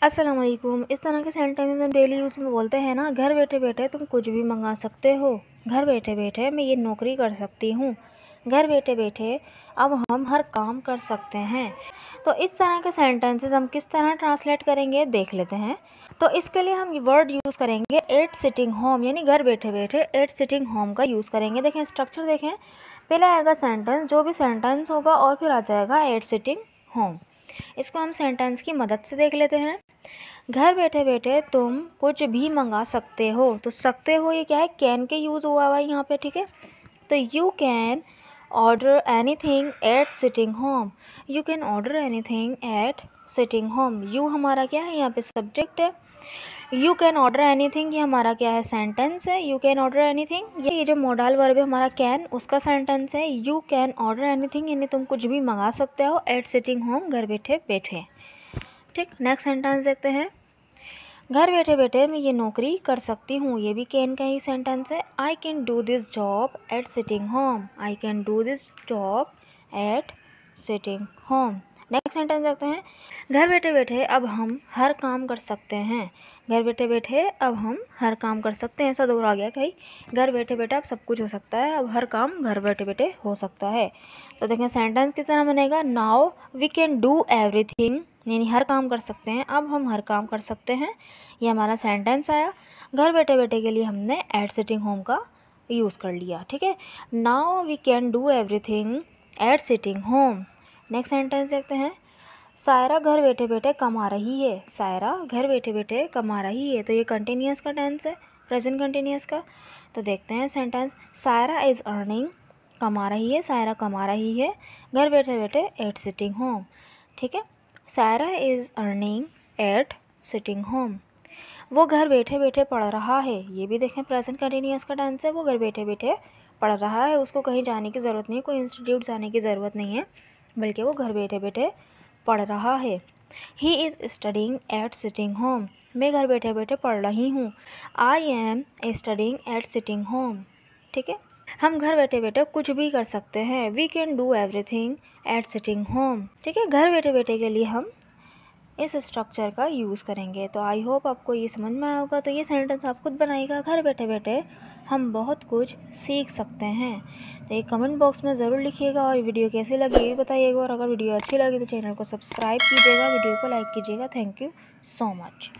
अस्सलाम वालेकुम। इस तरह के सेंटेंस हम डेली यूज़ में बोलते हैं ना, घर बैठे बैठे तुम कुछ भी मंगा सकते हो, घर बैठे बैठे मैं ये नौकरी कर सकती हूँ, घर बैठे बैठे अब हम हर काम कर सकते हैं। तो इस तरह के सेंटेंसेस हम किस तरह ट्रांसलेट करेंगे देख लेते हैं। तो इसके लिए हम वर्ड यूज़ करेंगे एट सिटिंग होम, यानी घर बैठे बैठे एट सिटिंग होम का यूज़ करेंगे। देखें स्ट्रक्चर देखें, पहले आएगा सेंटेंस, जो भी सेंटेंस होगा और फिर आ जाएगा एट सिटिंग होम। इसको हम सेंटेंस की मदद से देख लेते हैं। घर बैठे बैठे तुम कुछ भी मंगा सकते हो, तो सकते हो ये क्या है, कैन के यूज़ हुआ हुआ है यहाँ पे, ठीक है। तो you can order anything at sitting home, you can order anything at sitting home. You हमारा क्या है यहाँ पे सब्जेक्ट है, यू कैन ऑर्डर एनीथिंग ये हमारा क्या है सेंटेंस है। यू कैन ऑर्डर एनीथिंग ये जो मॉडल वर्ब है हमारा कैन, उसका सेंटेंस है। यू कैन ऑर्डर एनीथिंग यानी तुम कुछ भी मंगा सकते हो एट सिटिंग होम, घर बैठे बैठे, ठीक। नेक्स्ट सेंटेंस देखते हैं। घर बैठे बैठे मैं ये नौकरी कर सकती हूँ, ये भी कैन का ही सेंटेंस है। I can do this job eight sitting home, I can do this job eight sitting home. Next sentence देखते हैं। घर बैठे बैठे अब हम हर काम कर सकते हैं, घर बैठे बैठे अब हम हर काम कर सकते हैं। ऐसा दौर आ गया कहीं, घर बैठे बैठे अब सब कुछ हो सकता है, अब हर काम घर बैठे बैठे हो सकता है। तो देखें सेंटेंस किस तरह बनेगा, now we can do everything, यानी हर काम कर सकते हैं, अब हम हर काम कर सकते हैं। ये हमारा सेंटेंस आया। घर बैठे बैठे के लिए हमने एट सिटिंग होम का यूज़ कर लिया, ठीक है। Now we can do everything at sitting home. Next sentence देखते हैं। सायरा घर बैठे बैठे कमा रही है, सायरा घर बैठे बैठे कमा रही है, तो ये कंटिन्यूस का टेंस है, प्रेजेंट कंटिन्यूस का। तो देखते हैं सेंटेंस, सायरा इज़ अर्निंग, कमा रही है, सायरा कमा रही है घर बैठे बैठे एट सिटिंग होम, ठीक है। Saira is earning eight sitting home. वो घर बैठे बैठे पढ़ रहा है, ये भी देखें प्रेजेंट कंटिन्यूस का टेंस है। वो घर बैठे बैठे पढ़ रहा है, उसको कहीं जाने की ज़रूरत नहीं है, कोई इंस्टीट्यूट जाने की ज़रूरत नहीं है, बल्कि वो घर बैठे बैठे पढ़ रहा है। He is studying at sitting home, मैं घर बैठे बैठे पढ़ रही हूँ। I am studying at sitting home, ठीक है। हम घर बैठे बैठे कुछ भी कर सकते हैं, we can do everything at sitting home, ठीक है। घर बैठे बैठे के लिए हम इस स्ट्रक्चर का यूज़ करेंगे। तो आई होप आपको ये समझ में आया होगा। तो ये सेंटेंस आप खुद बनाइएगा, घर बैठे बैठे हम बहुत कुछ सीख सकते हैं। तो ये कमेंट बॉक्स में ज़रूर लिखिएगा, और वीडियो कैसी लगी ये बताइएगा, और अगर वीडियो अच्छी लगी तो चैनल को सब्सक्राइब कीजिएगा, वीडियो को लाइक कीजिएगा। Thank you so much.